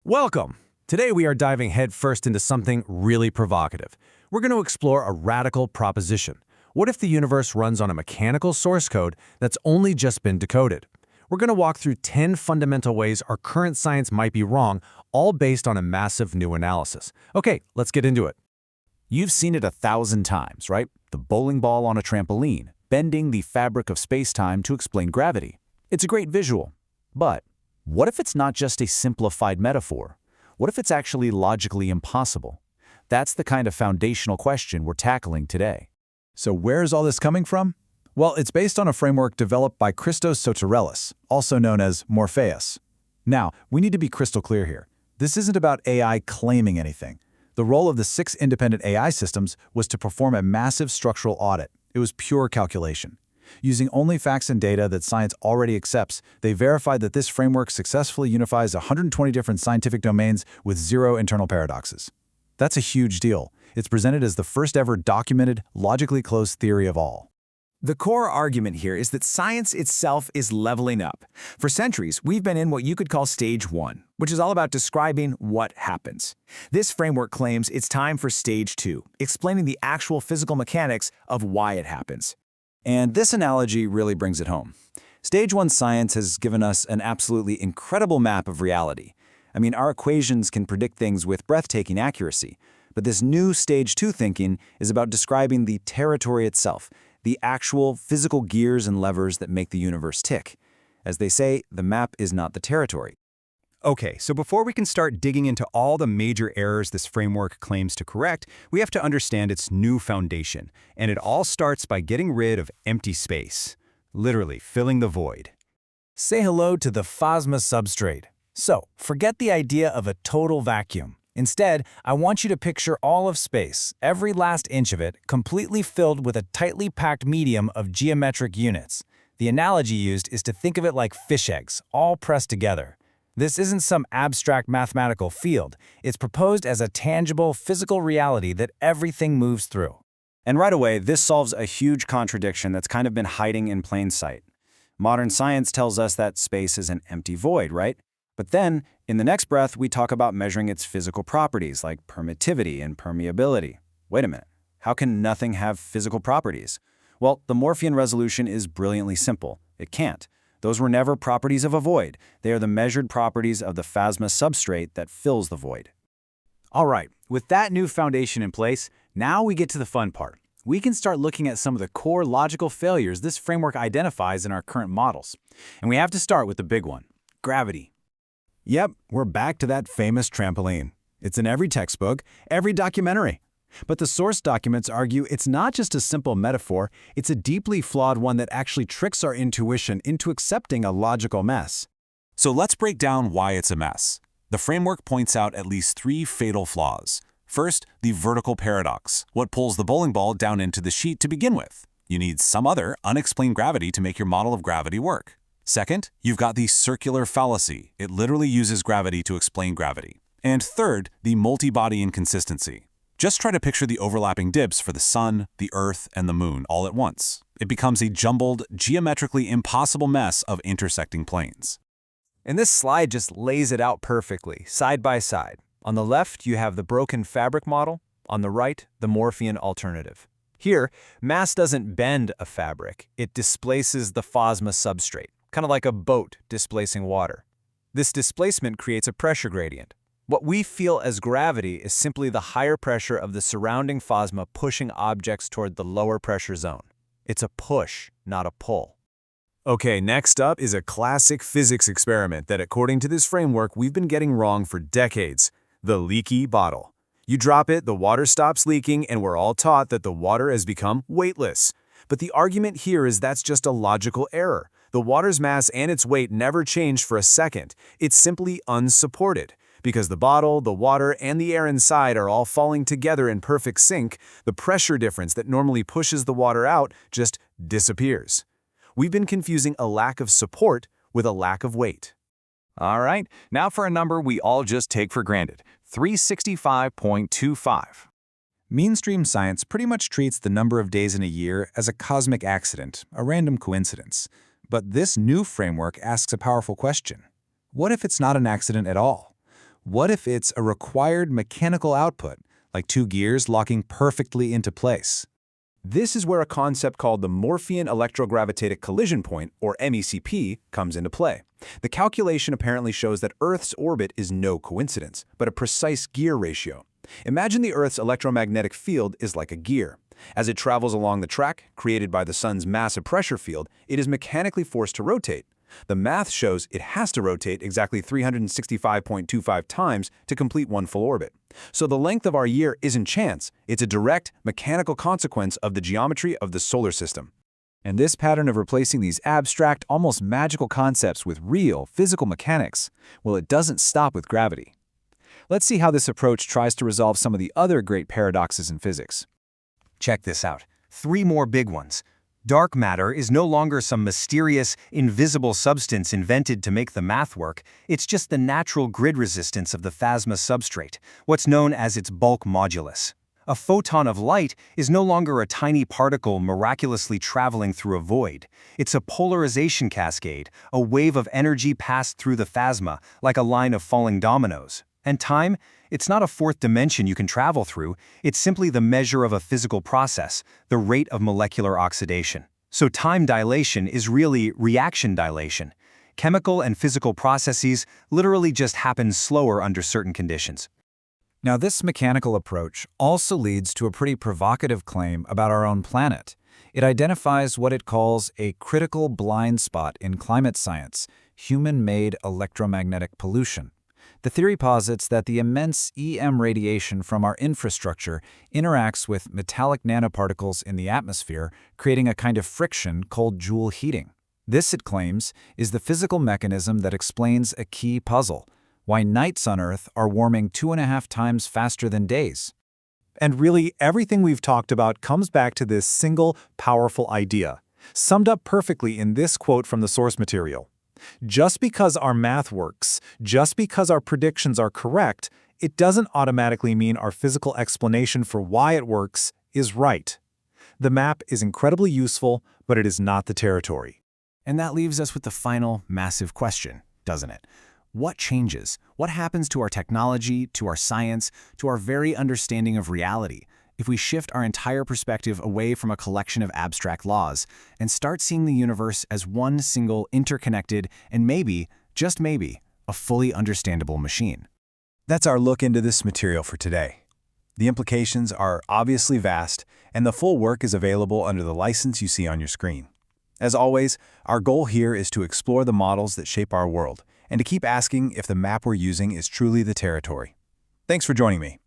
Welcome! Today we are diving headfirst into something really provocative. We're going to explore a radical proposition. What if the universe runs on a mechanical source code that's only just been decoded? We're going to walk through 10 fundamental ways our current science might be wrong, all based on a massive new analysis. Okay, let's get into it. You've seen it 1,000 times, right? The bowling ball on a trampoline, bending the fabric of space-time to explain gravity. It's a great visual. But what if it's not just a simplified metaphor? What if it's actually logically impossible? That's the kind of foundational question we're tackling today. So where's all this coming from? Well, it's based on a framework developed by Christos Sotirelis, also known as Morpheas. Now, we need to be crystal clear here. This isn't about AI claiming anything. The role of the 6 independent AI systems was to perform a massive structural audit. It was pure calculation. Using only facts and data that science already accepts, they verified that this framework successfully unifies 120 different scientific domains with 0 internal paradoxes. That's a huge deal. It's presented as the first ever documented, logically closed theory of all. The core argument here is that science itself is leveling up. For centuries, we've been in what you could call stage 1, which is all about describing what happens. This framework claims it's time for stage 2, explaining the actual physical mechanics of why it happens. And this analogy really brings it home. Stage 1 science has given us an absolutely incredible map of reality. I mean, our equations can predict things with breathtaking accuracy. But this new Stage 2 thinking is about describing the territory itself, the actual physical gears and levers that make the universe tick. As they say, the map is not the territory. Okay, so before we can start digging into all the major errors this framework claims to correct, we have to understand its new foundation. And it all starts by getting rid of empty space, literally filling the void. Say hello to the plasma substrate. So, forget the idea of a total vacuum. Instead, I want you to picture all of space, every last inch of it, completely filled with a tightly packed medium of geometric units. The analogy used is to think of it like fish eggs, all pressed together. This isn't some abstract mathematical field. It's proposed as a tangible, physical reality that everything moves through. And right away, this solves a huge contradiction that's kind of been hiding in plain sight. Modern science tells us that space is an empty void, right? But then, in the next breath, we talk about measuring its physical properties like permittivity and permeability. Wait a minute, how can nothing have physical properties? Well, the Morphean resolution is brilliantly simple. It can't. Those were never properties of a void. They are the measured properties of the plasma substrate that fills the void. All right, with that new foundation in place, now we get to the fun part. We can start looking at some of the core logical failures this framework identifies in our current models. And we have to start with the big one, gravity. Yep, we're back to that famous trampoline. It's in every textbook, every documentary. But the source documents argue it's not just a simple metaphor, it's a deeply flawed one that actually tricks our intuition into accepting a logical mess. So let's break down why it's a mess. The framework points out at least 3 fatal flaws. First, the vertical paradox, what pulls the bowling ball down into the sheet to begin with. You need some other unexplained gravity to make your model of gravity work. Second, you've got the circular fallacy. It literally uses gravity to explain gravity. And third, the multi-body inconsistency. Just try to picture the overlapping dips for the sun, the earth, and the moon all at once. It becomes a jumbled, geometrically impossible mess of intersecting planes. And this slide just lays it out perfectly, side by side. On the left, you have the broken fabric model. On the right, the Morphean alternative. Here, mass doesn't bend a fabric. It displaces the plasma substrate, kind of like a boat displacing water. This displacement creates a pressure gradient. What we feel as gravity is simply the higher pressure of the surrounding plasma pushing objects toward the lower pressure zone. It's a push, not a pull. Okay, next up is a classic physics experiment that, according to this framework, we've been getting wrong for decades. The leaky bottle. You drop it, the water stops leaking, and we're all taught that the water has become weightless. But the argument here is that's just a logical error. The water's mass and its weight never changed for a second. It's simply unsupported. Because the bottle, the water, and the air inside are all falling together in perfect sync, the pressure difference that normally pushes the water out just disappears. We've been confusing a lack of support with a lack of weight. All right, now for a number we all just take for granted, 365.25. Mainstream science pretty much treats the number of days in a year as a cosmic accident, a random coincidence. But this new framework asks a powerful question. What if it's not an accident at all? What if it's a required mechanical output, like two gears locking perfectly into place? This is where a concept called the Morphean electrogravitatic collision point, or MECP, comes into play. The calculation apparently shows that Earth's orbit is no coincidence, but a precise gear ratio. Imagine the Earth's electromagnetic field is like a gear. As it travels along the track, created by the sun's massive pressure field, it is mechanically forced to rotate. The math shows it has to rotate exactly 365.25 times to complete one full orbit. So the length of our year isn't chance, it's a direct, mechanical consequence of the geometry of the solar system. And this pattern of replacing these abstract, almost magical concepts with real, physical mechanics, well, it doesn't stop with gravity. Let's see how this approach tries to resolve some of the other great paradoxes in physics. Check this out. 3 more big ones. Dark matter is no longer some mysterious, invisible substance invented to make the math work. It's just the natural grid resistance of the plasma substrate, what's known as its bulk modulus. A photon of light is no longer a tiny particle miraculously traveling through a void. It's a polarization cascade, a wave of energy passed through the plasma, like a line of falling dominoes. And time? It's not a fourth dimension you can travel through, it's simply the measure of a physical process, the rate of molecular oxidation. So time dilation is really reaction dilation. Chemical and physical processes literally just happen slower under certain conditions. Now, this mechanical approach also leads to a pretty provocative claim about our own planet. It identifies what it calls a critical blind spot in climate science, human-made electromagnetic pollution. The theory posits that the immense EM radiation from our infrastructure interacts with metallic nanoparticles in the atmosphere, creating a kind of friction called Joule heating. This, it claims, is the physical mechanism that explains a key puzzle: why nights on Earth are warming 2.5 times faster than days. And really, everything we've talked about comes back to this single, powerful idea, summed up perfectly in this quote from the source material. Just because our math works, just because our predictions are correct, it doesn't automatically mean our physical explanation for why it works is right. The map is incredibly useful, but it is not the territory. And that leaves us with the final massive question, doesn't it? What changes? What happens to our technology, to our science, to our very understanding of reality if we shift our entire perspective away from a collection of abstract laws and start seeing the universe as one single interconnected and maybe, just maybe, a fully understandable machine? That's our look into this material for today. The implications are obviously vast, and the full work is available under the license you see on your screen. As always, our goal here is to explore the models that shape our world, and to keep asking if the map we're using is truly the territory. Thanks for joining me.